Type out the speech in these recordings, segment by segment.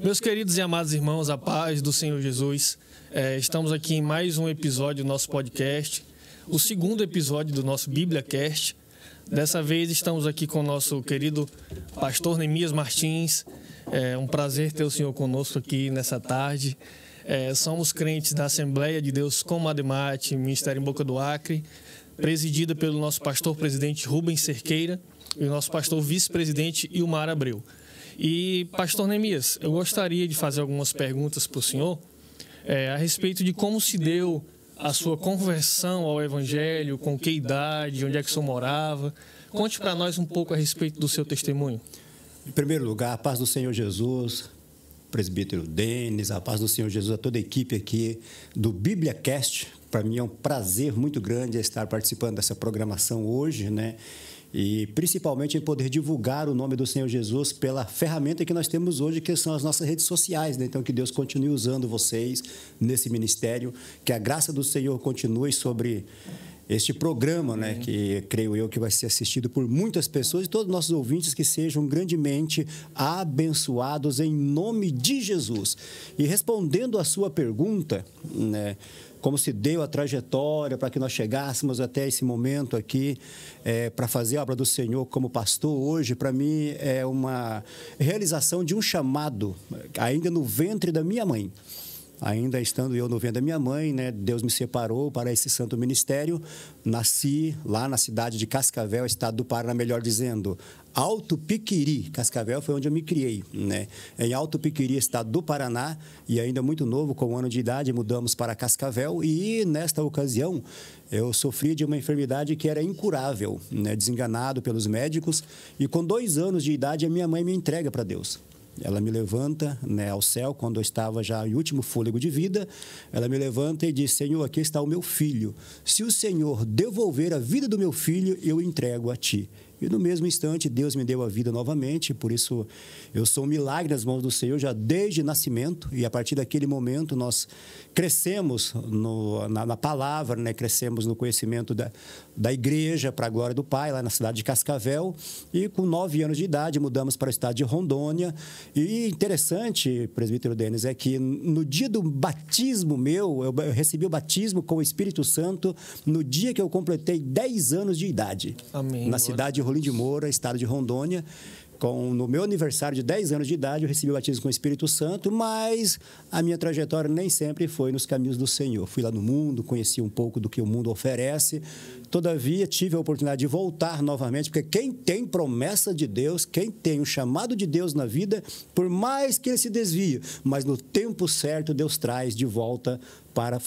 Meus queridos e amados irmãos, a paz do Senhor Jesus, estamos aqui em mais um episódio do nosso podcast, o segundo episódio do nosso BíbliaCast. Dessa vez estamos aqui com o nosso querido pastor Neemias Martins. É um prazer ter o senhor conosco aqui nessa tarde. Somos crentes da Assembleia de Deus Comademate, Ministério em Boca do Acre, presidida pelo nosso pastor-presidente Rubens Cerqueira e o nosso pastor vice-presidente Ilmar Abreu. E, pastor Neemias, eu gostaria de fazer algumas perguntas para o senhor a respeito de como se deu a sua conversão ao Evangelho, com que idade, onde é que o senhor morava. Conte para nós um pouco a respeito do seu testemunho. Em primeiro lugar, a paz do Senhor Jesus, presbítero Denis, a paz do Senhor Jesus, a toda a equipe aqui do BíbliaCast. Para mim é um prazer muito grande estar participando dessa programação hoje, né? E principalmente em poder divulgar o nome do Senhor Jesus pela ferramenta que nós temos hoje, que são as nossas redes sociais, né? Então, que Deus continue usando vocês nesse ministério, que a graça do Senhor continue sobre este programa, né? Que creio eu que vai ser assistido por muitas pessoas e todos os nossos ouvintes que sejam grandemente abençoados em nome de Jesus. E respondendo à sua pergunta, né? Como se deu a trajetória para que nós chegássemos até esse momento aqui, para fazer a obra do Senhor como pastor hoje, para mim é uma realização de um chamado, ainda no ventre da minha mãe. Ainda estando eu no ventre da minha mãe, né, Deus me separou para esse santo ministério. Nasci lá na cidade de Cascavel, estado do Paraná, melhor dizendo, Alto Piquiri. Cascavel foi onde eu me criei, né? Em Alto Piquiri, estado do Paraná, e ainda muito novo, com 1 ano de idade, mudamos para Cascavel. E nesta ocasião, eu sofri de uma enfermidade que era incurável, né? Desenganado pelos médicos. E com 2 anos de idade, a minha mãe me entrega para Deus. Ela me levanta, né, ao céu, quando eu estava já em último fôlego de vida. Ela me levanta e diz: Senhor, aqui está o meu filho. Se o Senhor devolver a vida do meu filho, eu entrego a ti. E no mesmo instante, Deus me deu a vida novamente. Por isso, eu sou um milagre nas mãos do Senhor já desde nascimento. E a partir daquele momento, nós crescemos na palavra, né? Crescemos no conhecimento da igreja, para a glória do Pai, lá na cidade de Cascavel. E com 9 anos de idade, mudamos para o estado de Rondônia. E interessante, presbítero Denis, é que no dia do batismo meu, eu recebi o batismo com o Espírito Santo no dia que eu completei 10 anos de idade. Amém. Na cidade de Rolim de Moura, estado de Rondônia. No meu aniversário de 10 anos de idade, eu recebi o batismo com o Espírito Santo, mas a minha trajetória nem sempre foi nos caminhos do Senhor. Fui lá no mundo, conheci um pouco do que o mundo oferece. Todavia, tive a oportunidade de voltar novamente, porque quem tem promessa de Deus, quem tem o chamado de Deus na vida, por mais que ele se desvie, mas no tempo certo, Deus traz de volta para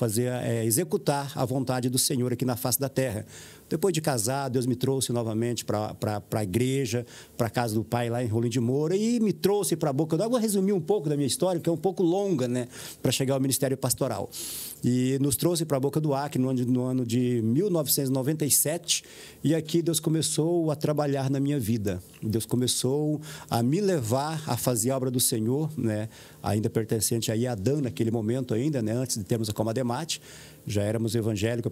executar a vontade do Senhor aqui na face da terra. Depois de casar, Deus me trouxe novamente para a igreja, para a casa do Pai lá em Rolim de Moura, e me trouxe para a Boca do Acre. Vou resumir um pouco da minha história, que é um pouco longa, né, para chegar ao ministério pastoral. E nos trouxe para a Boca do Acre no ano de 1997, e aqui Deus começou a trabalhar na minha vida. Deus começou a me levar a fazer a obra do Senhor, né, ainda pertencente a Iadã naquele momento ainda, né, antes de termos a Comademate. Já éramos evangélicos,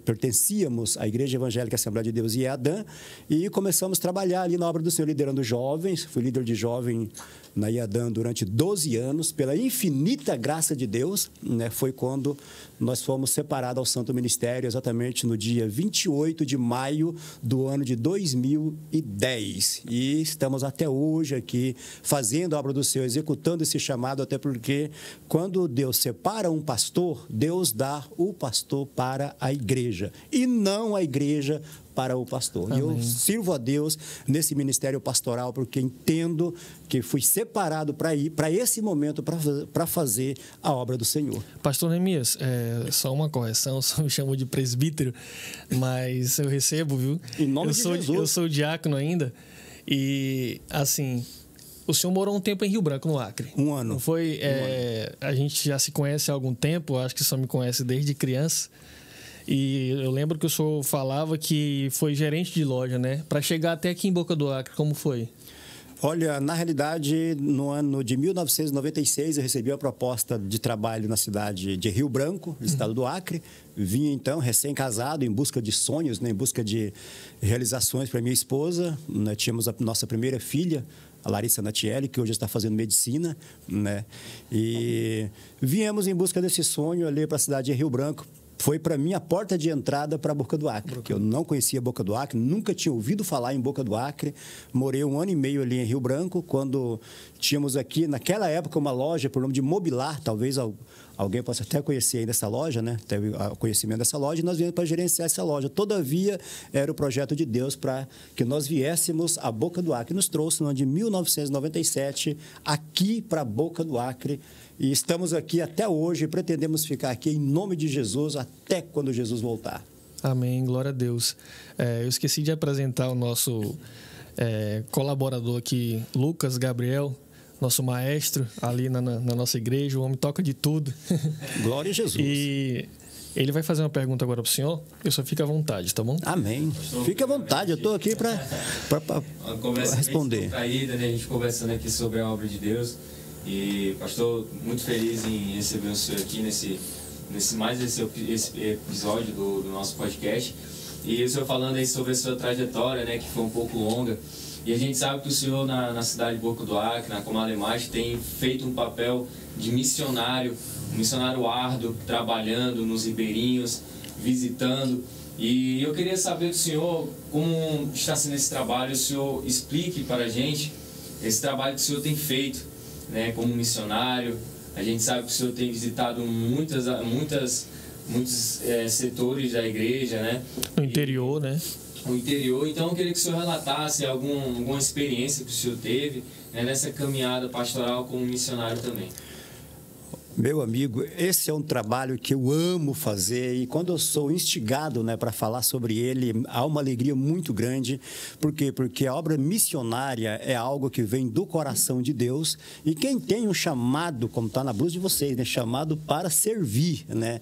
pertencíamos à Igreja Evangélica Assembleia de Deus Iadã, e começamos a trabalhar ali na obra do Senhor, liderando jovens. Fui líder de jovem na Iadã durante 12 anos, pela infinita graça de Deus, né? Foi quando nós fomos separados ao Santo Ministério, exatamente no dia 28 de maio do ano de 2010. E estamos até hoje aqui fazendo a obra do Senhor, executando esse chamado, até porque quando Deus separa um pastor, Deus dá o pastor para a igreja, e não a igreja para o pastor. Amém. E eu sirvo a Deus nesse ministério pastoral, porque entendo que fui separado para ir para esse momento, para fazer a obra do Senhor. Pastor Neemias, só uma correção, só me chamou de presbítero, mas eu recebo, viu? Em nome de Jesus. Eu sou diácono ainda, e assim, o senhor morou um tempo em Rio Branco, no Acre. 1 ano. Não foi? A gente já se conhece há algum tempo, acho que só me conhece desde criança. E eu lembro que o senhor falava que foi gerente de loja, né? Para chegar até aqui em Boca do Acre, como foi? Olha, na realidade, no ano de 1996, eu recebi a proposta de trabalho na cidade de Rio Branco, estado do Acre. Vim, então, recém-casado, em busca de sonhos, né, em busca de realizações para minha esposa. Nós tínhamos a nossa primeira filha a Larissa Natielli, que hoje está fazendo medicina, né? E viemos em busca desse sonho ali para a cidade de Rio Branco. Foi para mim a porta de entrada para Boca do Acre, porque eu não conhecia Boca do Acre, nunca tinha ouvido falar em Boca do Acre. Morei 1 ano e meio ali em Rio Branco, quando tínhamos aqui, naquela época, uma loja por nome de Mobilar, talvez alguém possa até conhecer ainda essa loja, né? Teve conhecimento dessa loja, e nós viemos para gerenciar essa loja. Todavia, era o projeto de Deus para que nós viéssemos a Boca do Acre. Nos trouxe no ano de 1997 aqui para Boca do Acre. E estamos aqui até hoje, pretendemos ficar aqui em nome de Jesus até quando Jesus voltar. Amém, glória a Deus. Eu esqueci de apresentar o nosso colaborador aqui, Lucas Gabriel, nosso maestro ali na nossa igreja. O homem toca de tudo. Glória a Jesus. E ele vai fazer uma pergunta agora para o senhor. Eu só fico à vontade, tá bom? Amém. Fique à vontade, eu estou aqui para responder. Traída, né? A gente conversando aqui sobre a obra de Deus. E, pastor, muito feliz em receber o senhor aqui nesse episódio do nosso podcast. E o senhor falando aí sobre a sua trajetória, né, que foi um pouco longa. E a gente sabe que o senhor, na cidade de Boca do Acre, na Comalemate, tem feito um papel de missionário, um missionário árduo, trabalhando nos ribeirinhos, visitando. E eu queria saber do senhor como está sendo esse trabalho. O senhor explique para a gente esse trabalho que o senhor tem feito, né, como missionário. A gente sabe que o senhor tem visitado muitos setores da igreja, né? No interior, né? No interior. Então, eu queria que o senhor relatasse alguma experiência que o senhor teve, né, nessa caminhada pastoral como missionário também. Meu amigo, esse é um trabalho que eu amo fazer, e quando eu sou instigado, né, para falar sobre ele, há uma alegria muito grande. Por quê? Porque a obra missionária é algo que vem do coração de Deus, e quem tem um chamado, como está na blusa de vocês, né, chamado para servir, né?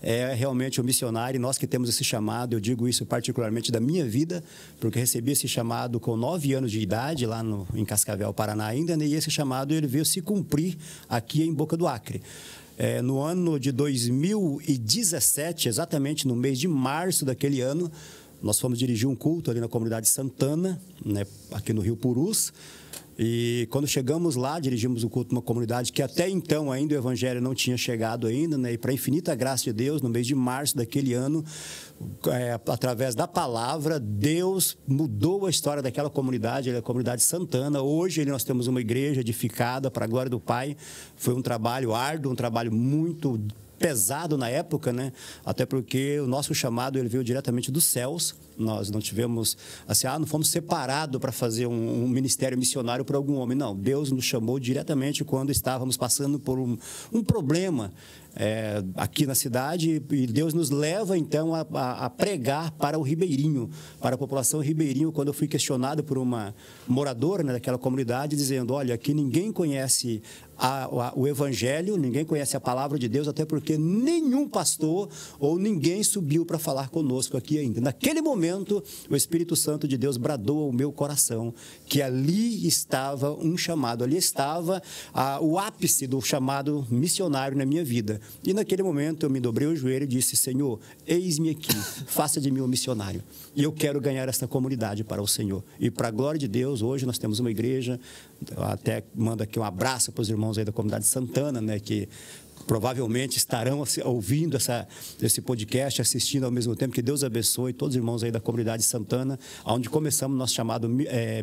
É realmente o missionário. Nós que temos esse chamado, eu digo isso particularmente da minha vida, porque recebi esse chamado com 9 anos de idade, lá em Cascavel, Paraná ainda, né? E esse chamado ele veio se cumprir aqui em Boca do Acre. No ano de 2017, exatamente no mês de março daquele ano, nós fomos dirigir um culto ali na comunidade Santana, né, aqui no Rio Purus. E quando chegamos lá, dirigimos o culto numa comunidade que até então ainda o evangelho não tinha chegado ainda, né? E para a infinita graça de Deus, no mês de março daquele ano, através da palavra, Deus mudou a história daquela comunidade, a comunidade Santana. Hoje nós temos uma igreja edificada para a glória do Pai. Foi um trabalho árduo, um trabalho muito pesado na época, né? Até porque o nosso chamado ele veio diretamente dos céus. Nós não tivemos, assim, não fomos separados para fazer um ministério missionário por algum homem. Não, Deus nos chamou diretamente quando estávamos passando por um problema aqui na cidade, e Deus nos leva, então, a pregar para o ribeirinho, para a população ribeirinho. Quando eu fui questionado por uma moradora, né, daquela comunidade, dizendo, olha, aqui ninguém conhece o evangelho, ninguém conhece a palavra de Deus, até porque nenhum pastor ou ninguém subiu para falar conosco aqui ainda. Naquele momento, o Espírito Santo de Deus bradou ao meu coração que ali estava um chamado, ali estava o ápice do chamado missionário na minha vida. E naquele momento eu me dobrei o joelho e disse, Senhor, eis-me aqui, faça de mim um missionário. E eu quero ganhar essa comunidade para o Senhor. E para a glória de Deus, hoje nós temos uma igreja, eu até mando aqui um abraço para os irmãos aí da comunidade Santana, né, que provavelmente estarão ouvindo esse podcast, assistindo ao mesmo tempo. Que Deus abençoe todos os irmãos aí da comunidade Santana, onde começamos nosso chamado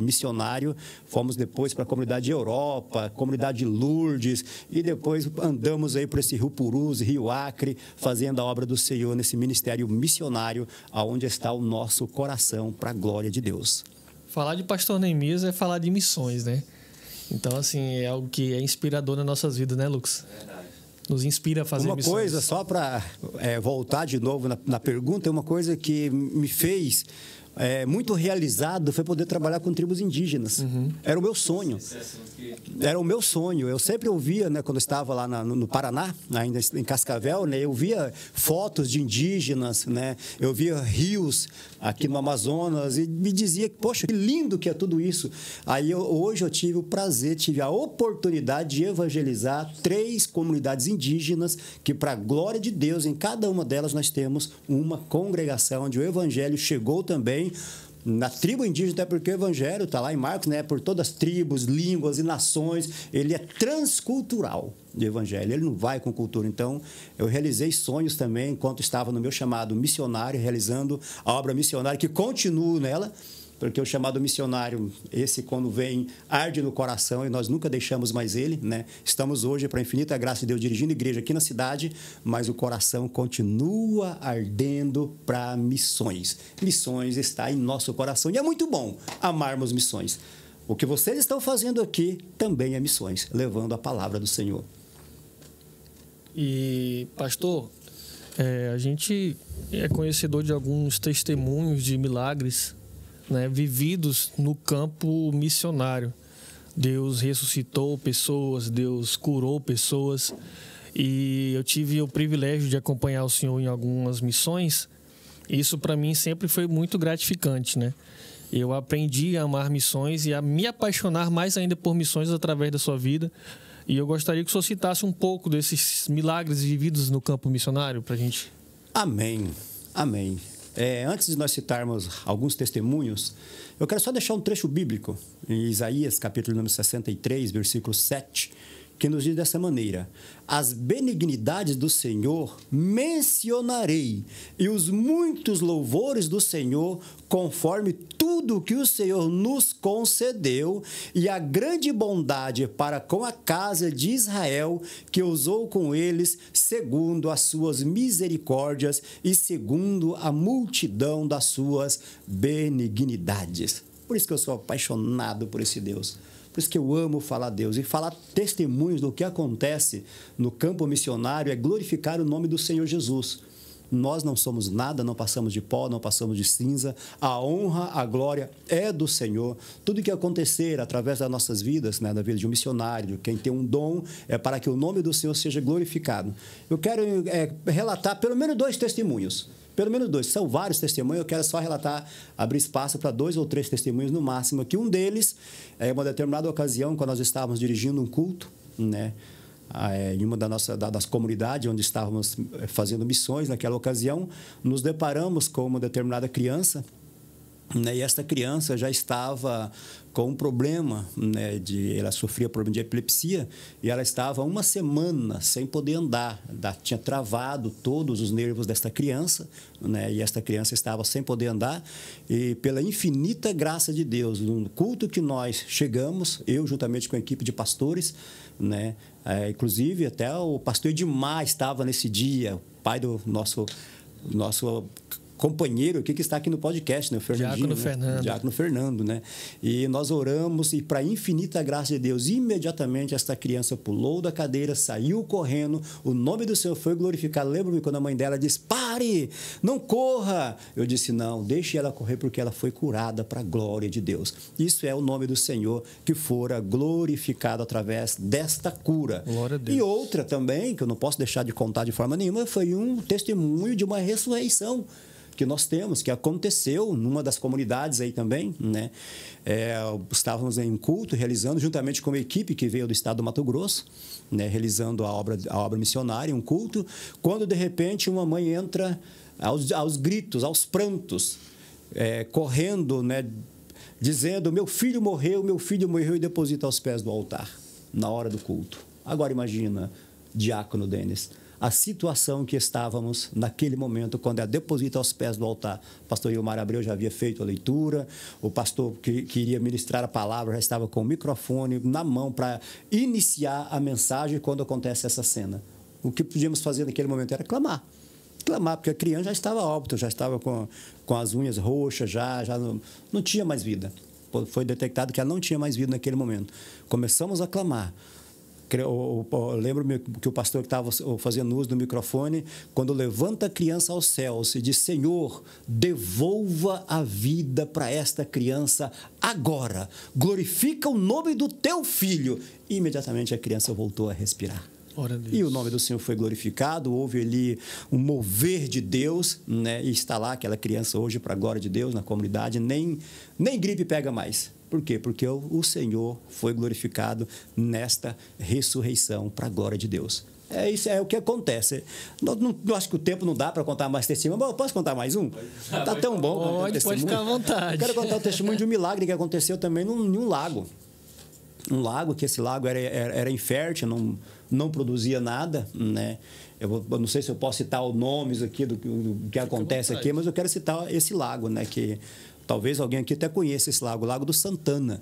missionário. Fomos depois para a comunidade Europa, comunidade de Lourdes, e depois andamos aí por esse Rio Purus, Rio Acre, fazendo a obra do Senhor nesse ministério missionário, aonde está o nosso coração para a glória de Deus. Falar de pastor Neemias é falar de missões, né? Então, assim, é algo que é inspirador nas nossas vidas, né, Lucas? Verdade. Nos inspira a fazer missões. Uma coisa, só para voltar de novo na pergunta, uma coisa que me fez muito realizado foi poder trabalhar com tribos indígenas. Uhum. Era o meu sonho. Era o meu sonho. Eu sempre ouvia, né, quando eu estava lá no Paraná, ainda em Cascavel, né, eu via fotos de indígenas, né, eu via rios aqui no Amazonas e me dizia, poxa, que lindo que é tudo isso. Aí hoje eu tive o prazer, tive a oportunidade de evangelizar 3 comunidades indígenas que, para a glória de Deus, em cada uma delas nós temos uma congregação onde o evangelho chegou também Na tribo indígena, até porque o evangelho está lá em Marcos, né? Por todas as tribos, línguas e nações, ele é transcultural de evangelho, ele não vai com cultura. Então, eu realizei sonhos também, enquanto estava no meu chamado missionário, realizando a obra missionária, que continuo nela, porque o chamado missionário, esse quando vem, arde no coração e nós nunca deixamos mais ele, né? Estamos hoje, para a infinita graça de Deus, dirigindo igreja aqui na cidade, mas o coração continua ardendo para missões. Missões está em nosso coração e é muito bom amarmos missões. O que vocês estão fazendo aqui também é missões, levando a palavra do Senhor. E, pastor, a gente é conhecedor de alguns testemunhos de milagres, né, vividos no campo missionário. Deus ressuscitou pessoas, Deus curou pessoas, e eu tive o privilégio de acompanhar o senhor em algumas missões. Isso para mim sempre foi muito gratificante, né? Eu aprendi a amar missões e a me apaixonar mais ainda por missões através da sua vida. E eu gostaria que o senhor citasse um pouco desses milagres vividos no campo missionário para a gente. Amém, amém. Antes de nós citarmos alguns testemunhos, eu quero só deixar um trecho bíblico, em Isaías, capítulo número 63, versículo 7, que nos diz dessa maneira: as benignidades do Senhor mencionarei, e os muitos louvores do Senhor, conforme tudo que o Senhor nos concedeu, e a grande bondade para com a casa de Israel, que usou com eles segundo as suas misericórdias e segundo a multidão das suas benignidades. Por isso que eu sou apaixonado por esse Deus. Por isso que eu amo falar Deus. E falar testemunhos do que acontece no campo missionário é glorificar o nome do Senhor Jesus. Nós não somos nada, não passamos de pó, não passamos de cinza. A honra, a glória é do Senhor. Tudo que acontecer através das nossas vidas, né, da vida de um missionário, de quem tem um dom, é para que o nome do Senhor seja glorificado. Eu quero relatar pelo menos 2 testemunhos. Pelo menos 2. São vários testemunhos, eu quero só relatar, abrir espaço para 2 ou 3 testemunhos no máximo. Aqui um deles, em uma determinada ocasião, quando nós estávamos dirigindo um culto, né, em uma das comunidades onde estávamos fazendo missões, naquela ocasião, nos deparamos com uma determinada criança, né, e esta criança já estava com um problema, né, ela sofria problema de epilepsia e ela estava 1 semana sem poder andar. Tinha travado todos os nervos desta criança, né, e esta criança estava sem poder andar. E pela infinita graça de Deus, no culto que nós chegamos, eu juntamente com a equipe de pastores, né, inclusive até o pastor Edmar estava nesse dia, pai do nosso companheiro aqui que está aqui no podcast, né? Diácono Fernando, né? E nós oramos e para infinita graça de Deus, imediatamente esta criança pulou da cadeira, saiu correndo, o nome do Senhor foi glorificado. Lembro-me quando a mãe dela disse: pare, não corra. Eu disse: não, deixe ela correr porque ela foi curada para a glória de Deus. Isso é o nome do Senhor que fora glorificado através desta cura. Glória a Deus. E outra também, que eu não posso deixar de contar de forma nenhuma, foi um testemunho de uma ressurreição que nós temos, que aconteceu numa das comunidades aí também, né? Estávamos em culto, realizando, juntamente com uma equipe que veio do estado do Mato Grosso, né? Realizando a obra missionária, um culto, quando de repente uma mãe entra aos gritos, aos prantos, correndo, né? Dizendo: meu filho morreu, e deposita aos pés do altar, na hora do culto. Agora imagina, diácono Denis, a situação que estávamos naquele momento, quando ela deposita aos pés do altar. O pastor Ilmar Abreu já havia feito a leitura, o pastor que iria ministrar a palavra já estava com o microfone na mão para iniciar a mensagem quando acontece essa cena. O que podíamos fazer naquele momento era clamar, porque a criança já estava óbito, já estava com as unhas roxas, já não tinha mais vida. Foi detectado que ela não tinha mais vida naquele momento. Começamos a clamar. Lembro-me que o pastor que estava fazendo uso do microfone, quando levanta a criança aos céus e diz: Senhor, devolva a vida para esta criança agora, glorifica o nome do teu filho. E imediatamente a criança voltou a respirar. E o nome do Senhor foi glorificado, houve ali um mover de Deus, né? E está lá aquela criança hoje para a glória de Deus na comunidade, nem gripe pega mais. Por quê? Porque o Senhor foi glorificado nesta ressurreição para a glória de Deus. É isso, é o que acontece. Eu acho que o tempo não dá para contar mais testemunho. Mas eu posso contar mais um? Está tão bom. Pode ficar à vontade. Eu quero contar o testemunho de um milagre que aconteceu também num lago. Um lago, que esse lago era infértil, não produzia nada, né? Eu não sei se eu posso citar os nomes aqui do que acontece aqui, mas eu quero citar esse lago, né? Que talvez alguém aqui até conheça esse lago, o Lago do Santana.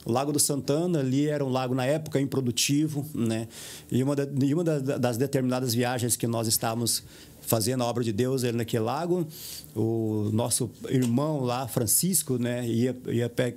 O Lago do Santana ali era um lago na época improdutivo, né? E uma das determinadas viagens que nós estávamos fazendo a obra de Deus ali naquele lago, o nosso irmão lá, Francisco, né, ia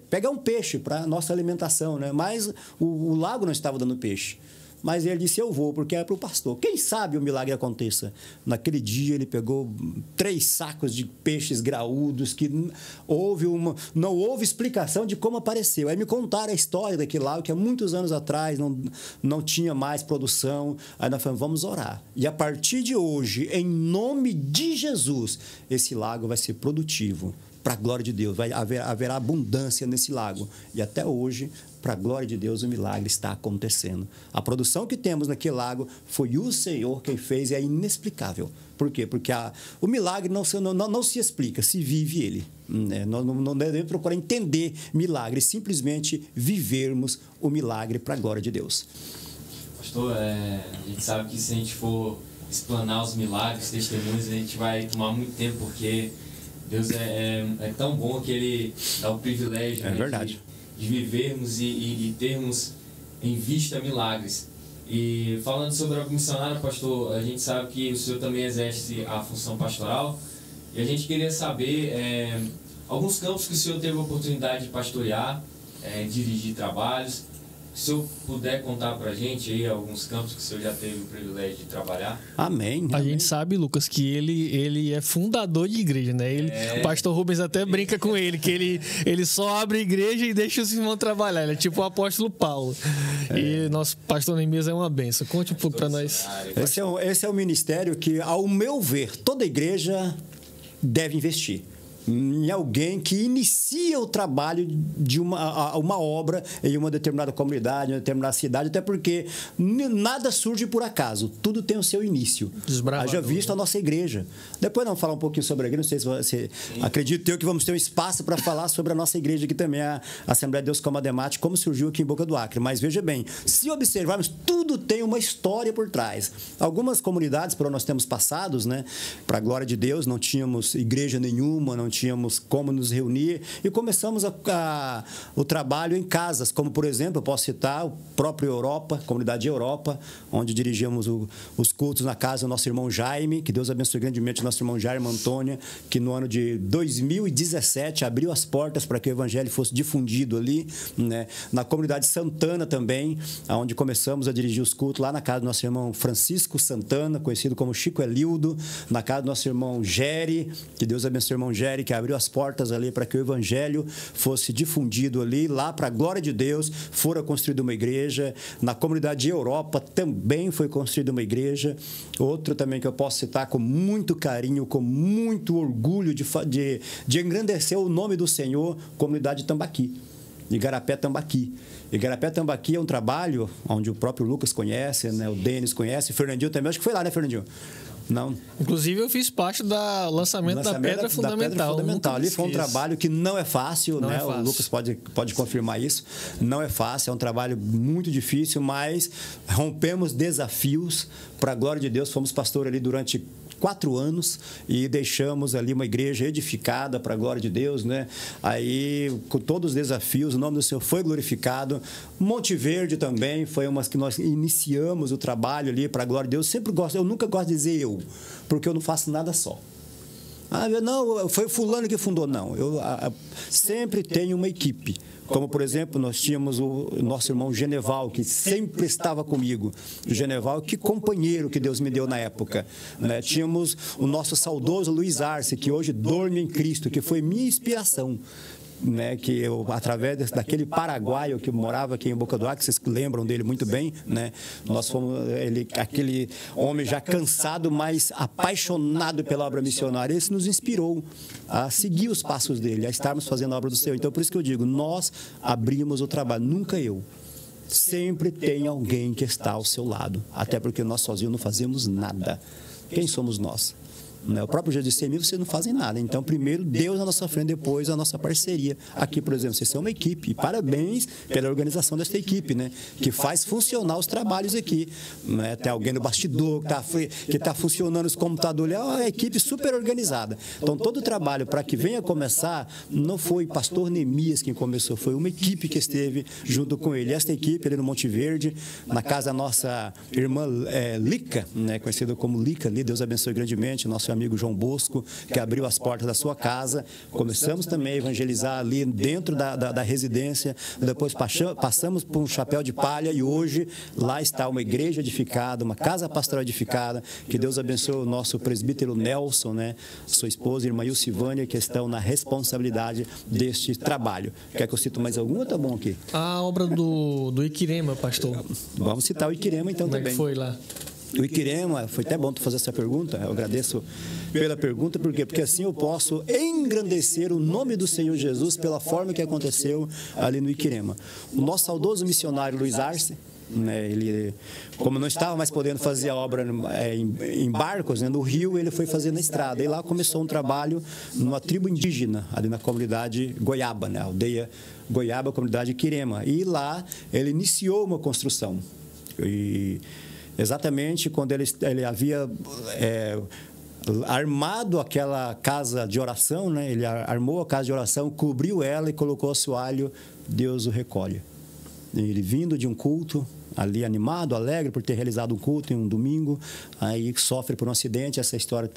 pegar um peixe para nossa alimentação, né? Mas o lago não estava dando peixe. Mas ele disse, eu vou, porque é para o pastor. Quem sabe o milagre aconteça. Naquele dia, ele pegou 3 sacos de peixes graúdos, que não houve explicação de como apareceu. Aí me contaram a história daquele lago, que há muitos anos atrás não tinha mais produção. Aí nós falamos, vamos orar. E a partir de hoje, em nome de Jesus, esse lago vai ser produtivo. Para a glória de Deus, haverá abundância nesse lago. E até hoje, para a glória de Deus, o milagre está acontecendo. A produção que temos naquele lago foi o Senhor quem fez e é inexplicável. Por quê? Porque o milagre não se explica, se vive ele. Né? Nós não devemos procurar entender milagre, simplesmente vivermos o milagre para a glória de Deus. Pastor, a gente sabe que se a gente for explanar os milagres, testemunhos, a gente vai tomar muito tempo, porque Deus é tão bom que Ele dá o privilégio, verdade, de vivermos e termos em vista milagres. E falando sobre a missionária, pastor, a gente sabe que o senhor também exerce a função pastoral, e a gente queria saber alguns campos que o senhor teve a oportunidade de pastorear, dirigir trabalhos. Se o senhor puder contar para a gente aí alguns campos que o senhor já teve o privilégio de trabalhar. Amém. A gente sabe, Lucas, que ele é fundador de igreja, né? O pastor Rubens até brinca com ele, que ele só abre igreja e deixa os irmãos trabalhar. Ele é tipo o apóstolo Paulo. E nosso pastor Neemias é uma benção. Conte um pouco para nós. Esse é o ministério que, ao meu ver, toda igreja deve investir em alguém que inicia o trabalho de uma obra em uma determinada comunidade, em uma determinada cidade, até porque nada surge por acaso, tudo tem o seu início. Haja visto a nossa igreja. Depois vamos falar um pouquinho sobre a igreja, não sei se você acredita que vamos ter um espaço para falar sobre a nossa igreja aqui também, a Assembleia de Deus Cama Ademate, como surgiu aqui em Boca do Acre. Mas veja bem, se observarmos, tudo tem uma história por trás. Algumas comunidades, por onde nós temos passados, né, para a glória de Deus, não tínhamos igreja nenhuma, não tínhamos como nos reunir e começamos o trabalho em casas, como por exemplo, eu posso citar o próprio Europa, comunidade Europa, onde dirigimos os cultos na casa do nosso irmão Jaime, que Deus abençoe grandemente o nosso irmão Jaime Antônia, que no ano de 2017 abriu as portas para que o evangelho fosse difundido ali, né? Na comunidade Santana também, onde começamos a dirigir os cultos, lá na casa do nosso irmão Francisco Santana, conhecido como Chico Elildo, na casa do nosso irmão Gere, que Deus abençoe o irmão Gere, que abriu as portas ali para que o evangelho fosse difundido ali, lá para a glória de Deus, fora construída uma igreja. Na comunidade Europa também foi construída uma igreja. Outro também que eu posso citar com muito carinho, com muito orgulho de engrandecer o nome do Senhor, comunidade Tambaqui, Igarapé Tambaqui. Igarapé Tambaqui é um trabalho onde o próprio Lucas conhece, né? O Denis conhece, o Fernandinho também, acho que foi lá, né, Fernandinho? Não. Inclusive, eu fiz parte do lançamento da Pedra Fundamental. Ali foi um trabalho que não é fácil, né? Fácil. O Lucas pode confirmar isso. Não é fácil, é um trabalho muito difícil, mas rompemos desafios para a glória de Deus. Fomos pastor ali durante 4 anos e deixamos ali uma igreja edificada para a glória de Deus, né? Aí, com todos os desafios, o nome do Senhor foi glorificado. Monte Verde também foi umas que nós iniciamos o trabalho ali para a glória de Deus. Eu nunca gosto de dizer eu, porque eu não faço nada só. Não, foi fulano que fundou. Não, eu sempre tenho uma equipe. Como, por exemplo, nós tínhamos o nosso irmão Geneval, que sempre estava comigo. O Geneval, que companheiro que Deus me deu na época. Né? Tínhamos o nosso saudoso Luiz Arce, que hoje dorme em Cristo, que foi minha inspiração. Né, que eu, através daquele paraguaio que morava aqui em Boca do Acre, vocês lembram dele muito bem, né? Nós fomos aquele homem já cansado, mas apaixonado pela obra missionária. Esse nos inspirou a seguir os passos dele, a estarmos fazendo a obra do Senhor. Então, por isso que eu digo, nós abrimos o trabalho, nunca eu. Sempre tem alguém que está ao seu lado, até porque nós sozinhos não fazemos nada. Quem somos nós? O próprio Jesus disse: vocês não fazem nada. Então, primeiro Deus na nossa frente, depois a nossa parceria. Aqui, por exemplo, vocês são uma equipe. E parabéns pela organização desta equipe, né? Que faz funcionar os trabalhos aqui. Né? Tem alguém no bastidor que está funcionando os computadores. É uma equipe super organizada. Então, todo o trabalho para que venha começar, não foi pastor Neemias quem começou, foi uma equipe que esteve junto com ele. Esta equipe ali no Monte Verde, na casa da nossa irmã Lica, né? Conhecida como Lica ali, Deus abençoe grandemente, nosso amigo João Bosco, que abriu as portas da sua casa. Começamos também a evangelizar ali dentro da residência, depois passamos por um chapéu de palha e hoje lá está uma igreja edificada, uma casa pastoral edificada. Que Deus abençoe o nosso presbítero Nelson, né? Sua esposa, irmã Ilcivânia, que estão na responsabilidade deste trabalho. Quer que eu cite mais alguma? Tá bom aqui. A obra do Iquirema, pastor. Vamos citar o Iquirema então também. Como é que foi lá? O Iquirema, foi até bom tu fazer essa pergunta, eu agradeço pela pergunta, por quê? Porque assim eu posso engrandecer o nome do Senhor Jesus pela forma que aconteceu ali no Iquirema. O nosso saudoso missionário Luiz Arce, né, ele, como não estava mais podendo fazer a obra em barcos, né, no rio, ele foi fazer na estrada, e lá começou um trabalho numa tribo indígena, ali na comunidade Goiaba, né, aldeia Goiaba, comunidade Iquirema, e lá ele iniciou uma construção, e exatamente quando ele havia armado aquela casa de oração, né? Ele armou a casa de oração, cobriu ela e colocou o assoalho, Deus o recolhe. Ele vindo de um culto, ali animado, alegre por ter realizado um culto em um domingo, aí sofre por um acidente, essa história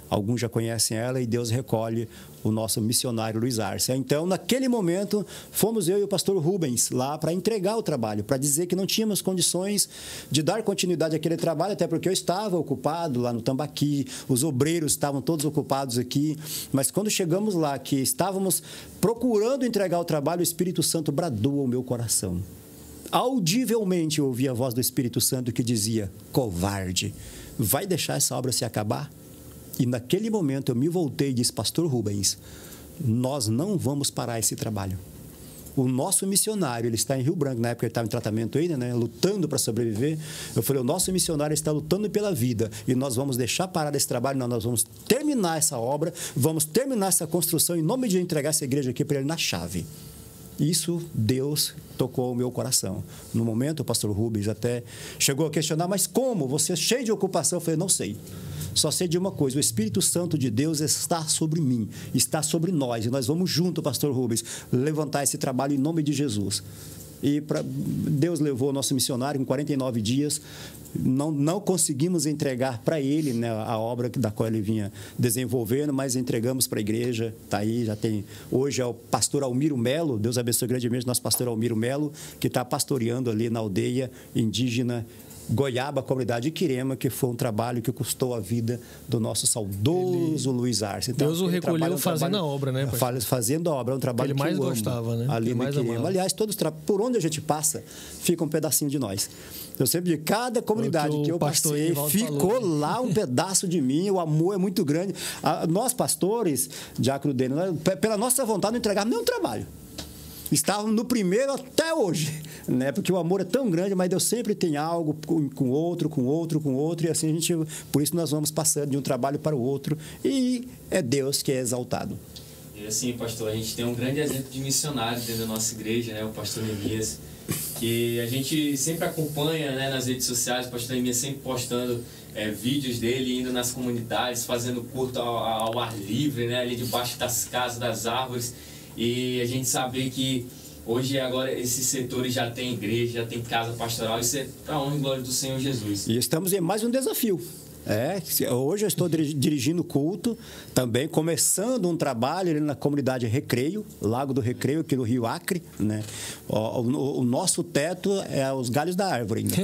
alguns já conhecem ela, e Deus recolhe o nosso missionário Luiz Arce. Então, naquele momento, fomos eu e o pastor Rubens lá para entregar o trabalho, para dizer que não tínhamos condições de dar continuidade àquele trabalho, até porque eu estava ocupado lá no Tambaqui, os obreiros estavam todos ocupados aqui, mas quando chegamos lá, que estávamos procurando entregar o trabalho, o Espírito Santo bradou ao meu coração. Audivelmente eu ouvi a voz do Espírito Santo que dizia: covarde, vai deixar essa obra se acabar? E naquele momento eu me voltei e disse: pastor Rubens, nós não vamos parar esse trabalho. O nosso missionário, ele está em Rio Branco, na época ele estava em tratamento ainda, né, lutando para sobreviver. Eu falei: o nosso missionário está lutando pela vida e nós vamos deixar parar esse trabalho, nós vamos terminar essa obra, vamos terminar essa construção em nome de entregar essa igreja aqui para ele na chave. Isso, Deus tocou o meu coração. No momento, o pastor Rubens até chegou a questionar: mas como? Você é cheio de ocupação? Eu falei: não sei. Só sei de uma coisa: o Espírito Santo de Deus está sobre mim, está sobre nós. E nós vamos junto, pastor Rubens, levantar esse trabalho em nome de Jesus. E Deus levou o nosso missionário em 49 dias. Não conseguimos entregar para ele, né, a obra da qual ele vinha desenvolvendo, mas entregamos para a igreja. Está aí, já tem. Hoje é o pastor Almiro Melo, Deus abençoe grandemente nosso pastor Almiro Melo, que está pastoreando ali na aldeia indígena Goiaba, comunidade Iquirema, que foi um trabalho que custou a vida do nosso saudoso Luiz Arce. Então, Deus o recolheu fazendo a obra, né? Fazendo a obra, é um trabalho que ele mais gostava, né? Ali no Iquirema. Aliás, por onde a gente passa, fica um pedacinho de nós. Eu sempre digo, cada comunidade que eu passei, ficou lá um pedaço de mim, o amor é muito grande. Nós, pastores, Diácono Denis, pela nossa vontade, não entregávamos nenhum trabalho. Estávamos no primeiro até hoje, né? Porque o amor é tão grande, mas Deus sempre tem algo com outro, e assim por isso nós vamos passando de um trabalho para o outro, e é Deus que é exaltado. E assim, pastor, a gente tem um grande exemplo de missionário dentro da nossa igreja, né? O pastor Neemias, que a gente sempre acompanha, né, nas redes sociais, o pastor Neemias sempre postando vídeos dele indo nas comunidades, fazendo culto ao ar livre, né? Ali debaixo das casas, das árvores. E a gente sabe que hoje, agora, esses setores já tem igreja, já tem casa pastoral, isso é para a honra e glória do Senhor Jesus. E estamos em mais um desafio. Hoje eu estou dirigindo culto, também começando um trabalho ali na comunidade Recreio, Lago do Recreio, aqui no Rio Acre, né? O nosso teto é os galhos da árvore ainda.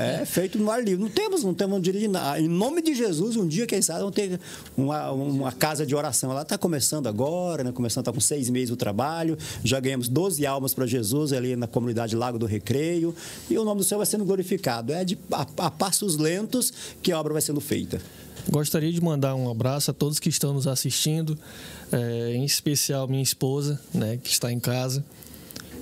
É feito no ar livre. Não temos dirigindo. Em nome de Jesus, um dia, quem sabe, vamos ter uma casa de oração. Ela está começando agora, né? Está com 6 meses o trabalho. Já ganhamos 12 almas para Jesus ali na comunidade Lago do Recreio. E o nome do Senhor vai sendo glorificado. É a passos lentos que a obra vai sendo feita. Gostaria de mandar um abraço a todos que estão nos assistindo, em especial minha esposa, né, que está em casa.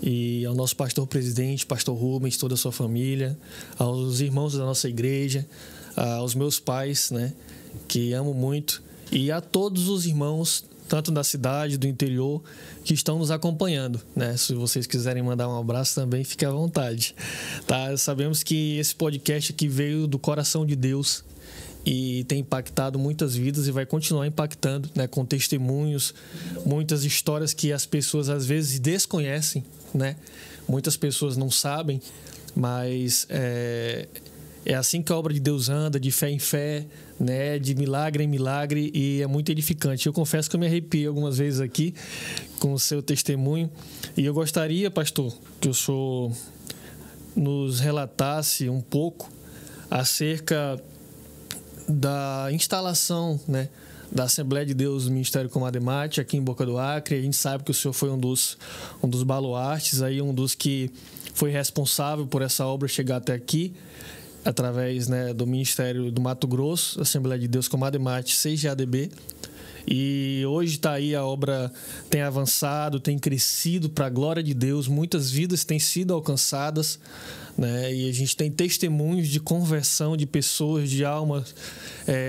e ao nosso pastor presidente, pastor Rubens, toda a sua família, aos irmãos da nossa igreja, aos meus pais, né, que amo muito, e a todos os irmãos, tanto da cidade, do interior, que estão nos acompanhando, né? Se vocês quiserem mandar um abraço também, fique à vontade, tá? Sabemos que esse podcast aqui veio do coração de Deus e tem impactado muitas vidas e vai continuar impactando, né? Com testemunhos, muitas histórias que as pessoas às vezes desconhecem, né? Muitas pessoas não sabem, mas é assim que a obra de Deus anda, de fé em fé, né? De milagre em milagre, e é muito edificante. Eu confesso que eu me arrepiei algumas vezes aqui com o seu testemunho, e eu gostaria, pastor, que o senhor nos relatasse um pouco acerca da instalação, né, da Assembleia de Deus do Ministério Comadre Mate aqui em Boca do Acre. A gente sabe que o senhor foi um dos baluartes, aí, um dos que foi responsável por essa obra chegar até aqui, através, né, do Ministério do Mato Grosso, Assembleia de Deus Comadre Mate, CGADB. E hoje está aí, a obra tem avançado, tem crescido para a glória de Deus, muitas vidas têm sido alcançadas, né? E a gente tem testemunhos de conversão de pessoas, de almas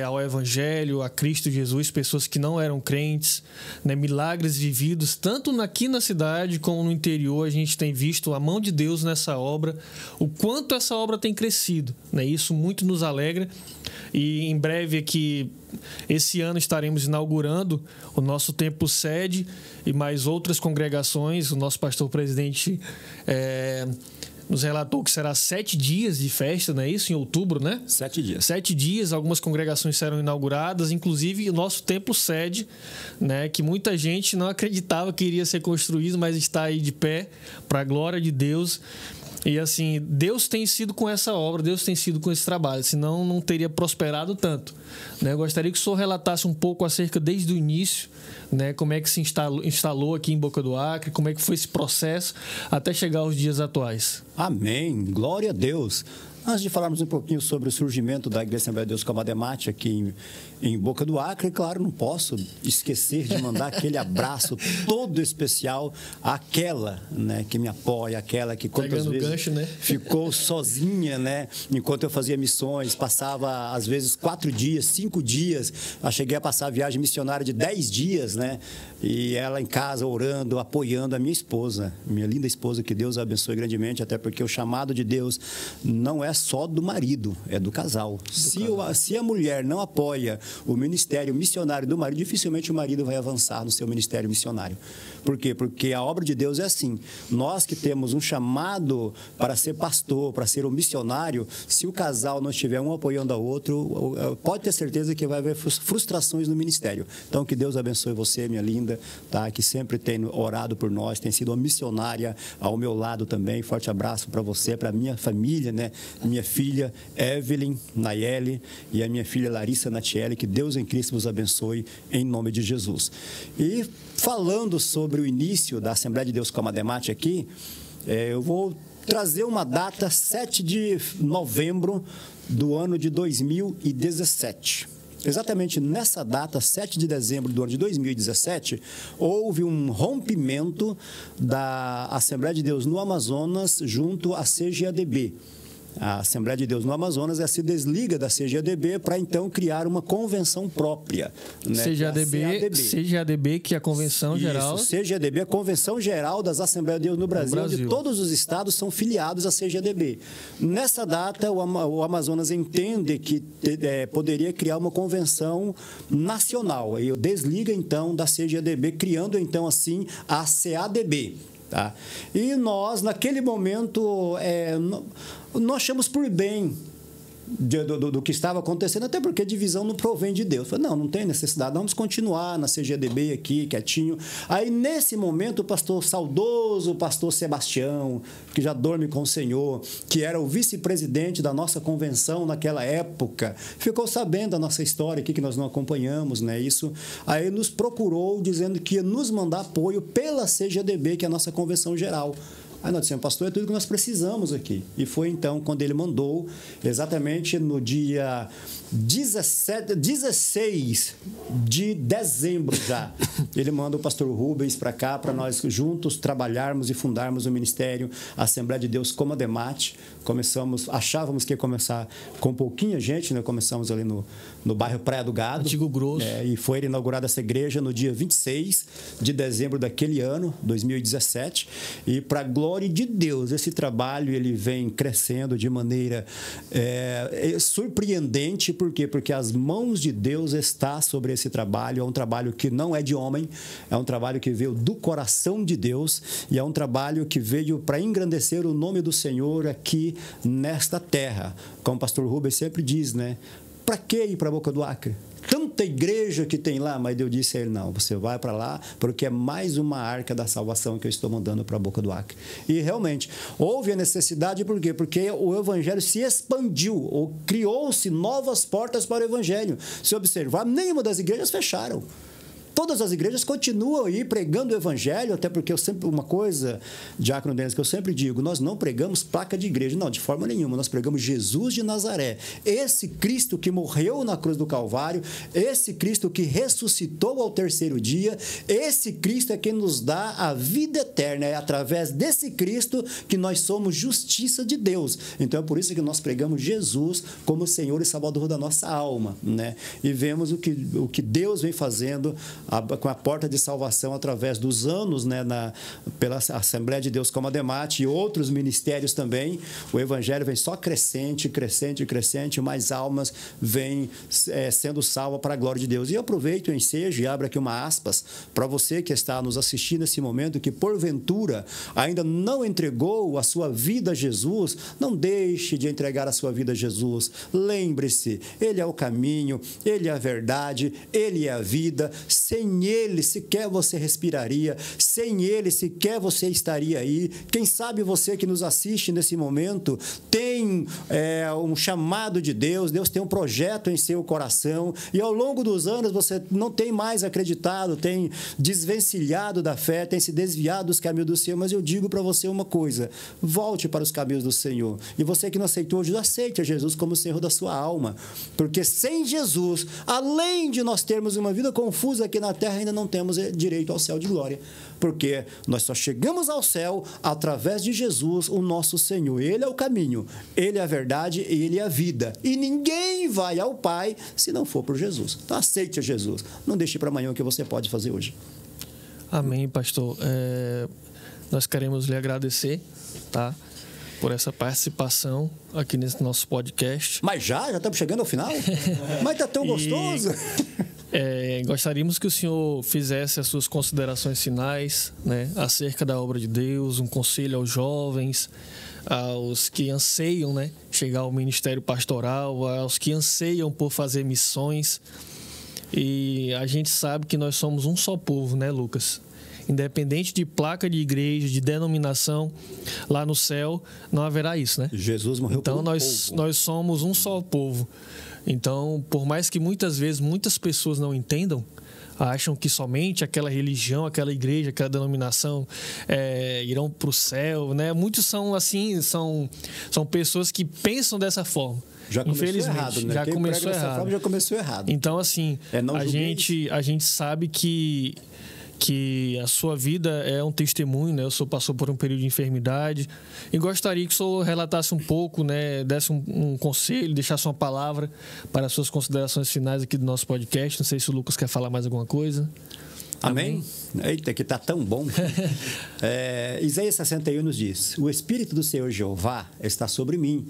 ao Evangelho, a Cristo Jesus, pessoas que não eram crentes, né? Milagres vividos, tanto aqui na cidade como no interior. A gente tem visto a mão de Deus nessa obra, o quanto essa obra tem crescido, né? Isso muito nos alegra. E em breve aqui, esse ano, estaremos inaugurando o nosso templo sede e mais outras congregações. O nosso pastor presidente nos relatou que será 7 dias de festa, não é isso? Em outubro, né? 7 dias. 7 dias, algumas congregações serão inauguradas, inclusive o nosso templo sede, né? Que muita gente não acreditava que iria ser construído, mas está aí de pé, para a glória de Deus. E assim, Deus tem sido com essa obra, Deus tem sido com esse trabalho, senão não teria prosperado tanto, né? Eu gostaria que o senhor relatasse um pouco acerca, desde o início, né, como é que se instalou aqui em Boca do Acre, como é que foi esse processo até chegar aos dias atuais. Amém, glória a Deus. Antes de falarmos um pouquinho sobre o surgimento da Igreja Assembleia de Deus Comadre Mate aqui em Boca do Acre, claro, não posso esquecer de mandar aquele abraço todo especial àquela, né, que me apoia, aquela que quantas vezes gancho, né? ficou sozinha, né, enquanto eu fazia missões, passava às vezes 4 dias, 5 dias, eu cheguei a passar a viagem missionária de 10 dias, né, e ela em casa orando, apoiando a minha esposa, minha linda esposa, que Deus a abençoe grandemente, até porque o chamado de Deus não é só do marido, é do casal. Se a mulher não apoia o ministério missionário do marido, dificilmente o marido vai avançar no seu ministério missionário. Por quê? Porque a obra de Deus é assim. Nós que temos um chamado para ser pastor, para ser um missionário, se o casal não estiver um apoiando ao outro, pode ter certeza que vai haver frustrações no ministério. Então, que Deus abençoe você, minha linda, tá? Que sempre tem orado por nós, tem sido uma missionária ao meu lado também. Forte abraço para você, para minha família, né? Minha filha Evelyn Nayeli e a minha filha Larissa Natiele, que Deus em Cristo vos abençoe em nome de Jesus. E falando sobre o início da Assembleia de Deus Comadre Mate aqui, eu vou trazer uma data, 7 de novembro do ano de 2017. Exatamente nessa data, 7 de dezembro do ano de 2017, houve um rompimento da Assembleia de Deus no Amazonas junto à CGADB. A Assembleia de Deus no Amazonas se desliga da CGADB para então criar uma convenção própria, né? CGADB, que é a Convenção Geral. Isso, CGADB, a Convenção Geral das Assembleias de Deus no Brasil, onde todos os estados são filiados à CGADB. Nessa data, o Amazonas entende que poderia criar uma convenção nacional. E desliga então da CGADB, criando então assim a CADB. Tá? E nós, naquele momento, nós achamos por bem do que estava acontecendo, até porque a divisão não provém de Deus. Falei, não tem necessidade, vamos continuar na CGADB aqui, quietinho. Aí, nesse momento, o saudoso pastor Sebastião, que já dorme com o Senhor, que era o vice-presidente da nossa convenção naquela época, ficou sabendo da nossa história aqui, que nós não acompanhamos, né? Isso. Aí nos procurou, dizendo que ia nos mandar apoio pela CGADB, que é a nossa convenção geral. Aí nós dissemos, pastor, é tudo que nós precisamos aqui. E foi então quando ele mandou, exatamente no dia 16 de dezembro já, ele manda o pastor Rubens para cá, para nós juntos trabalharmos e fundarmos o ministério Assembleia de Deus como Ademate. Achávamos que ia começar com pouquinha gente, né? Começamos ali no bairro Praia do Gado. Antigo Grosso. E foi inaugurada essa igreja no dia 26 de dezembro daquele ano, 2017. E para a glória de Deus, esse trabalho ele vem crescendo de maneira surpreendente. Por quê? Porque as mãos de Deus estão sobre esse trabalho. É um trabalho que não é de homem, é um trabalho que veio do coração de Deus e é um trabalho que veio para engrandecer o nome do Senhor aqui nesta terra. Como o pastor Rubens sempre diz, né? Para que ir para a Boca do Acre? Tanta igreja que tem lá, mas Deus disse a ele, não, você vai para lá porque é mais uma arca da salvação que eu estou mandando para a Boca do Acre. E realmente, houve a necessidade, por quê? Porque o evangelho se expandiu, ou criou-se novas portas para o evangelho. Se observar, nenhuma das igrejas fecharam. Todas as igrejas continuam aí pregando o evangelho, até porque uma coisa, Diácono Denis, que eu sempre digo, nós não pregamos placa de igreja, não, de forma nenhuma, nós pregamos Jesus de Nazaré, esse Cristo que morreu na cruz do Calvário, esse Cristo que ressuscitou ao terceiro dia, esse Cristo é quem nos dá a vida eterna, é através desse Cristo que nós somos justiça de Deus. Então é por isso que nós pregamos Jesus como Senhor e Salvador da nossa alma, né? E vemos o que Deus vem fazendo com a porta de salvação através dos anos, né, pela Assembleia de Deus como Ademate e outros ministérios também. O evangelho vem só crescente, mais almas vêm sendo salvas para a glória de Deus. E eu aproveito o ensejo e abro aqui uma aspas para você que está nos assistindo nesse momento, que porventura ainda não entregou a sua vida a Jesus, não deixe de entregar a sua vida a Jesus. Lembre-se, Ele é o caminho, Ele é a verdade, Ele é a vida. Sem Ele, sequer você respiraria. Sem Ele, sequer você estaria aí. Quem sabe você que nos assiste nesse momento tem um chamado de Deus. Deus tem um projeto em seu coração. E ao longo dos anos você não tem mais acreditado, tem desvencilhado da fé, tem se desviado dos caminhos do Senhor. Mas eu digo para você uma coisa: volte para os caminhos do Senhor. E você que não aceitou Jesus, aceite a Jesus como o Senhor da sua alma. Porque sem Jesus, além de nós termos uma vida confusa aqui na terra, ainda não temos direito ao céu de glória, porque nós só chegamos ao céu através de Jesus, o nosso Senhor. Ele é o caminho, Ele é a verdade, Ele é a vida, e ninguém vai ao Pai se não for por Jesus. Então aceite a Jesus, não deixe para amanhã o que você pode fazer hoje. Amém, pastor. Nós queremos lhe agradecer, tá, por essa participação aqui nesse nosso podcast. Mas já estamos chegando ao final? Mas está tão gostoso! Gostaríamos que o senhor fizesse as suas considerações finais, né, acerca da obra de Deus, um conselho aos jovens, aos que anseiam, né, chegar ao ministério pastoral, aos que anseiam por fazer missões. E a gente sabe que nós somos um só povo, né, Lucas? Independente de placa de igreja, de denominação, lá no céu não haverá isso, né? Jesus morreu então, pelo povo. Nós somos um só povo. Então, por mais que muitas vezes muitas pessoas não entendam, acham que somente aquela religião, aquela igreja, aquela denominação irão para o céu, né? Muitos são assim, são pessoas que pensam dessa forma. Já começou errado, né? Já começou errado. Forma, já começou errado. Então, assim, a gente sabe que a sua vida é um testemunho, né? O senhor passou por um período de enfermidade e gostaria que o senhor relatasse um pouco, né? Desse um conselho, deixasse uma palavra para as suas considerações finais aqui do nosso podcast. Não sei se o Lucas quer falar mais alguma coisa. Amém? Eita, que está tão bom. Isaías 61 nos diz: o Espírito do Senhor Jeová está sobre mim,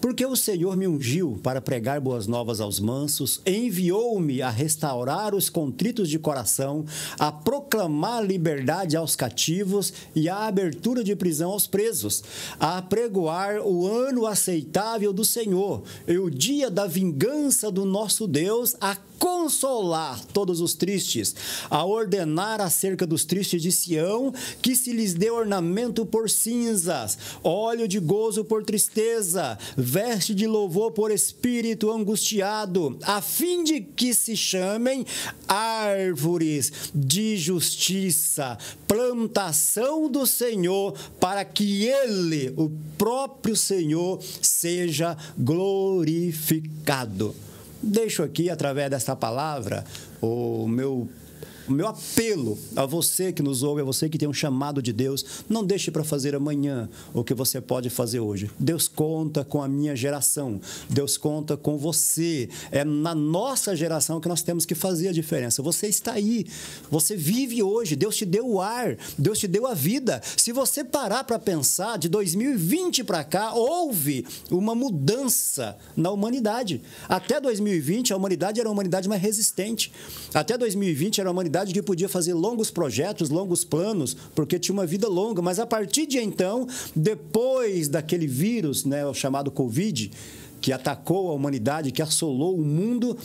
porque o Senhor me ungiu para pregar boas novas aos mansos, enviou-me a restaurar os contritos de coração, a proclamar liberdade aos cativos e a abertura de prisão aos presos, a apregoar o ano aceitável do Senhor e o dia da vingança do nosso Deus, a consolar todos os tristes, a ordenar acerca dos tristes de Sião, que se lhes dê ornamento por cinzas, óleo de gozo por tristeza, veste de louvor por espírito angustiado, a fim de que se chamem árvores de justiça, plantação do Senhor, para que Ele, o próprio Senhor, seja glorificado. Deixo aqui, através desta palavra, o meu apelo a você que nos ouve, a você que tem um chamado de Deus. Não deixe para fazer amanhã o que você pode fazer hoje. Deus conta com a minha geração. Deus conta com você. É na nossa geração que nós temos que fazer a diferença. Você está aí. Você vive hoje. Deus te deu o ar. Deus te deu a vida. Se você parar para pensar, de 2020 para cá, houve uma mudança na humanidade. Até 2020, a humanidade era uma humanidade mais resistente. Até 2020, era uma humanidade que podia fazer longos projetos, longos planos, porque tinha uma vida longa. Mas a partir de então, depois daquele vírus, né, o chamado Covid, que atacou a humanidade, que assolou o mundo,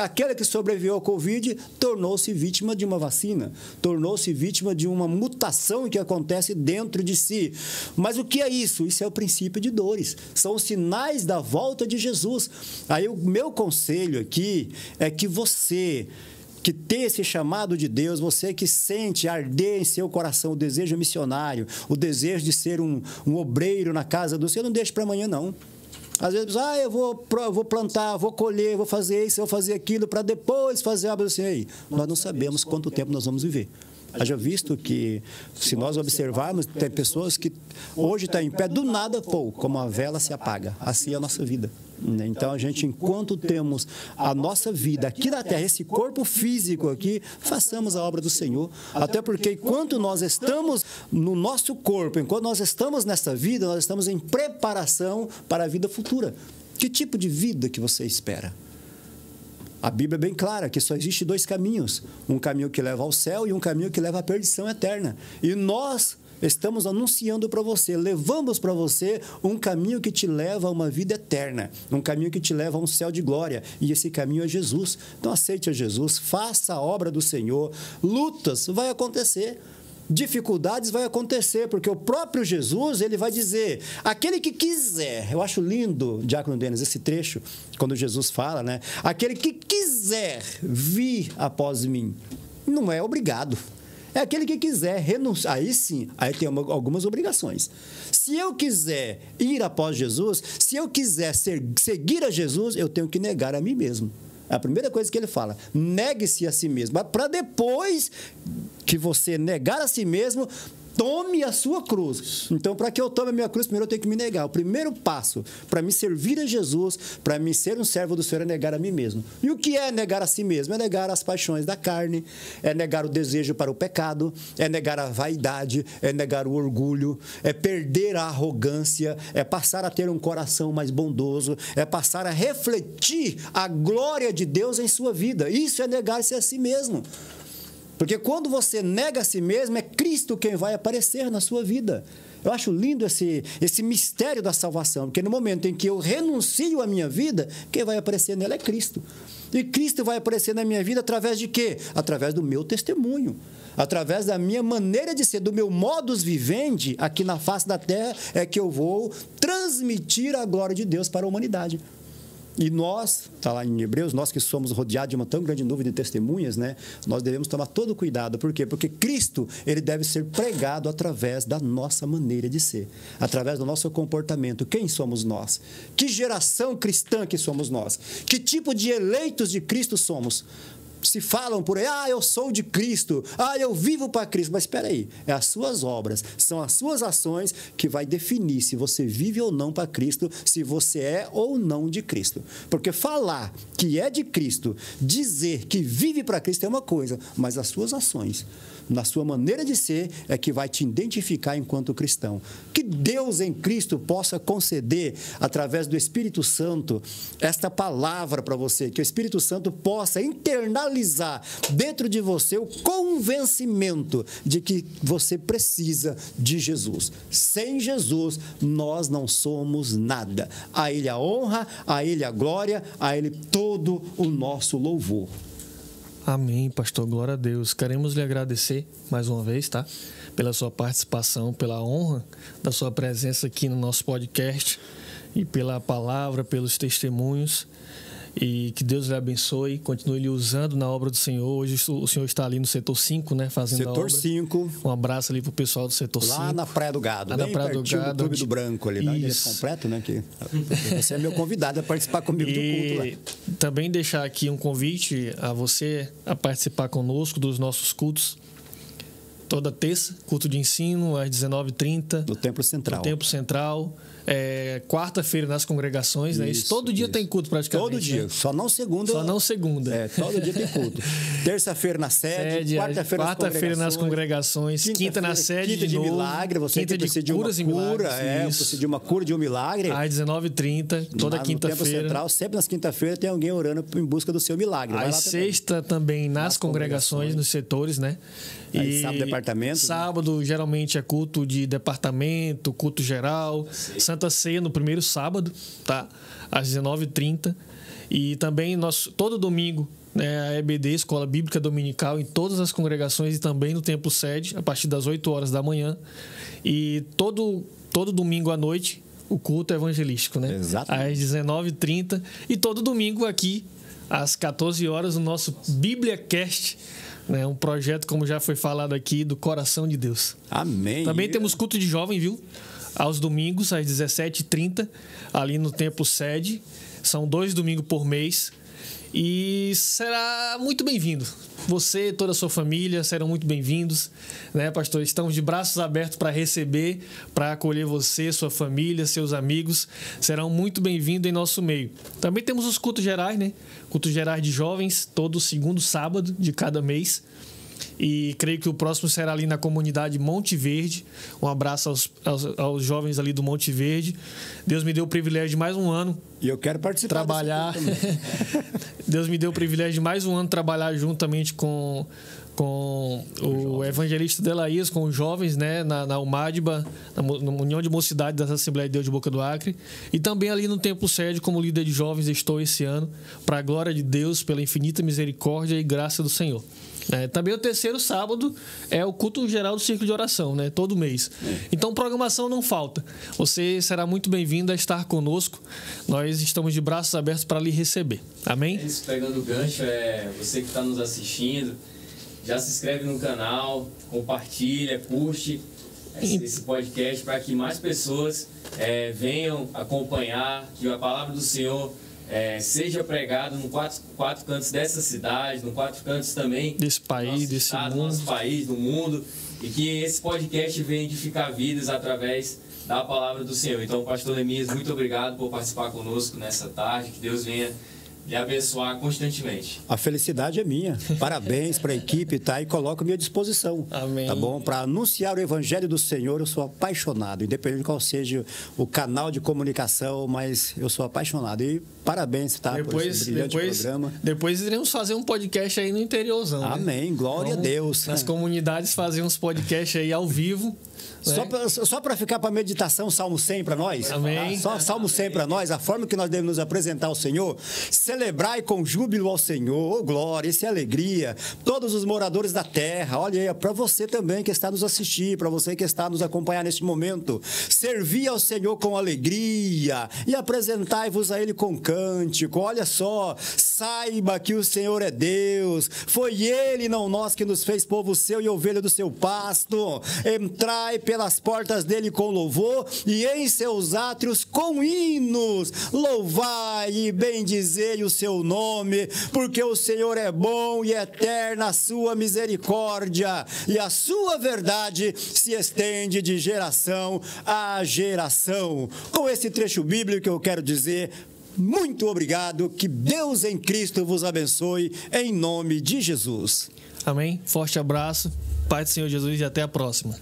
aquele que sobreviveu ao Covid tornou-se vítima de uma vacina, tornou-se vítima de uma mutação que acontece dentro de si. Mas o que é isso? Isso é o princípio de dores, são os sinais da volta de Jesus. Aí o meu conselho aqui é que você que tem esse chamado de Deus, você que sente arder em seu coração o desejo missionário, o desejo de ser um obreiro na casa do Senhor, não deixe para amanhã, não. Às vezes, eu vou plantar, vou colher, vou fazer isso, vou fazer aquilo, para depois fazer a obra do Senhor. Nós não sabemos quanto tempo nós vamos viver. Haja visto que, se nós observarmos, tem pessoas que hoje estão em pé, do nada, como a vela se apaga. Assim é a nossa vida. Então, a gente, enquanto temos a nossa vida aqui na terra, esse corpo físico aqui, façamos a obra do Senhor. Até porque, enquanto nós estamos no nosso corpo, enquanto nós estamos nessa vida, nós estamos em preparação para a vida futura. Que tipo de vida que você espera? A Bíblia é bem clara que só existe dois caminhos. Um caminho que leva ao céu e um caminho que leva à perdição eterna. E nós estamos anunciando para você, levamos para você um caminho que te leva a uma vida eterna, um caminho que te leva a um céu de glória, e esse caminho é Jesus. Então aceite a Jesus, faça a obra do Senhor, lutas vai acontecer, dificuldades vai acontecer, porque o próprio Jesus, ele vai dizer, aquele que quiser, eu acho lindo, Diácono Denis, esse trecho, quando Jesus fala, né? Aquele que quiser vir após mim, não é obrigado. É aquele que quiser renunciar. Aí sim, aí tem algumas obrigações. Se eu quiser ir após Jesus, se eu quiser seguir a Jesus, eu tenho que negar a mim mesmo. É a primeira coisa que ele fala. Negue-se a si mesmo. Para depois que você negar a si mesmo, tome a sua cruz. Então, para que eu tome a minha cruz, primeiro eu tenho que me negar. O primeiro passo para me servir a Jesus, para me ser um servo do Senhor, é negar a mim mesmo. E o que é negar a si mesmo? É negar as paixões da carne, é negar o desejo para o pecado, é negar a vaidade, é negar o orgulho, é perder a arrogância, é passar a ter um coração mais bondoso, é passar a refletir a glória de Deus em sua vida. Isso é negar-se a si mesmo. Porque quando você nega a si mesmo, é Cristo quem vai aparecer na sua vida. Eu acho lindo esse mistério da salvação, porque no momento em que eu renuncio à minha vida, quem vai aparecer nela é Cristo. E Cristo vai aparecer na minha vida através de quê? Através do meu testemunho, através da minha maneira de ser, do meu modus vivendi aqui na face da terra, é que eu vou transmitir a glória de Deus para a humanidade. E nós, está lá em Hebreus, nós que somos rodeados de uma tão grande nuvem de testemunhas, né? Nós devemos tomar todo cuidado. Por quê? Porque Cristo, ele deve ser pregado através da nossa maneira de ser, através do nosso comportamento. Quem somos nós? Que geração cristã que somos nós? Que tipo de eleitos de Cristo somos? Se falam por aí, eu sou de Cristo, eu vivo para Cristo. Mas espera aí, é as suas obras, são as suas ações que vai definir se você vive ou não para Cristo, se você é ou não de Cristo. Porque falar que é de Cristo, dizer que vive para Cristo é uma coisa, mas as suas ações, na sua maneira de ser, é que vai te identificar enquanto cristão. Que Deus em Cristo possa conceder, através do Espírito Santo, esta palavra para você, que o Espírito Santo possa internalizar enraizar dentro de você o convencimento de que você precisa de Jesus. Sem Jesus, nós não somos nada. A Ele a honra, a Ele a glória, a Ele todo o nosso louvor. Amém, pastor. Glória a Deus. Queremos lhe agradecer mais uma vez, tá? Pela sua participação, pela honra da sua presença aqui no nosso podcast e pela palavra, pelos testemunhos. E que Deus lhe abençoe, continue lhe usando na obra do Senhor. Hoje o senhor está ali no setor 5, né? Fazendo a obra. Setor 5. Um abraço ali pro pessoal do setor 5. Lá na Praia do Gado. Lá na Praia do Gado. Do Clube do Branco ali. Dá endereço completo, né? Que você é meu convidado a participar comigo do culto lá. Também deixar aqui um convite a você a participar conosco dos nossos cultos. Toda terça, culto de ensino, às 19h30. No Templo Central. No Templo Central. Quarta-feira nas congregações, né? Isso, todo dia tem culto praticamente. Todo dia, né? Só não segunda. Só não segunda. Todo dia tem culto. Terça-feira na sede, quarta-feira nas congregações, quinta na sede quinta de milagre, você quinta que precisa de uma cura, precisa de uma cura, de um milagre. Às 19h30, toda quinta-feira. No Templo Central, sempre nas quinta-feiras tem alguém orando em busca do seu milagre. Às sexta também nas congregações, nos setores, né? E sábado, departamento. Sábado, geralmente, é culto de departamento, culto geral. Santa Ceia no primeiro sábado, tá? Às 19h30. E também todo domingo, né, a EBD, Escola Bíblica Dominical, em todas as congregações e também no Templo Sede, a partir das 8 horas da manhã. E todo domingo à noite, o culto evangelístico, né? Exatamente. Às 19h30. E todo domingo aqui, às 14 horas, o nosso BíbliaCast, né? Um projeto, como já foi falado aqui, do coração de Deus. Amém. Também temos culto de jovem, viu? Aos domingos, às 17h30, ali no Templo Sede. São 2 domingos por mês. E será muito bem-vindo. Você e toda a sua família serão muito bem-vindos, né, pastor? Estamos de braços abertos para receber, para acolher você, sua família, seus amigos. Serão muito bem-vindos em nosso meio. Também temos os cultos gerais, né? Cultos gerais de jovens, todo segundo sábado de cada mês. E creio que o próximo será ali na comunidade Monte Verde. Um abraço aos jovens ali do Monte Verde. Deus me deu o privilégio de mais um ano. E eu quero participar. Trabalhar. Deus me deu o privilégio de mais um ano trabalhar juntamente com o evangelista Delaías, com os jovens, né, na UMADBA, na União de Mocidade da Assembleia de Deus de Boca do Acre. E também ali no Templo Sede, como líder de jovens, estou esse ano, para a glória de Deus, pela infinita misericórdia e graça do Senhor. Também o terceiro sábado é o culto geral do Círculo de Oração, né? Todo mês. Então, programação não falta. Você será muito bem-vindo a estar conosco. Nós estamos de braços abertos para lhe receber. Amém? Isso, pegando o gancho, você que está nos assistindo, já se inscreve no canal, compartilha, curte esse podcast para que mais pessoas venham acompanhar, que a palavra do Senhor seja pregado nos quatro cantos dessa cidade, nos 4 cantos também desse país, desse estado, mundo. nosso país, do mundo, e que esse podcast venha edificar vidas através da palavra do Senhor. Então, pastor Lemias, muito obrigado por participar conosco nessa tarde, que Deus venha lhe abençoar constantemente. A felicidade é minha. Parabéns para a equipe, tá? E coloco à minha disposição. Amém. Tá bom? Para anunciar o Evangelho do Senhor, eu sou apaixonado, independente de qual seja o canal de comunicação, mas eu sou apaixonado. E parabéns, tá? Por esse brilhante programa. Depois iremos fazer um podcast aí no interiorzão. Amém. Né? Glória a Deus. Nas comunidades fazer uns podcasts aí ao vivo. Só para ficar para meditação, Salmo 100 para nós. Amém. Só Salmo 100 para nós, a forma que nós devemos nos apresentar ao Senhor. Celebrai com júbilo ao Senhor, glória, isso é alegria. Todos os moradores da terra, olha aí, para você também que está nos assistir, para você que está nos acompanhar neste momento. Servi ao Senhor com alegria e apresentai-vos a Ele com cântico. Olha só, saiba que o Senhor é Deus. Foi Ele, não nós, que nos fez povo seu e ovelha do seu pasto. Entrai pelas portas dele com louvor e em seus átrios com hinos. Louvai e bendizei o seu nome, porque o Senhor é bom e eterna a sua misericórdia, e a sua verdade se estende de geração a geração. Com esse trecho bíblico eu quero dizer: muito obrigado, que Deus em Cristo vos abençoe, em nome de Jesus. Amém. Forte abraço, Pai do Senhor Jesus, e até a próxima.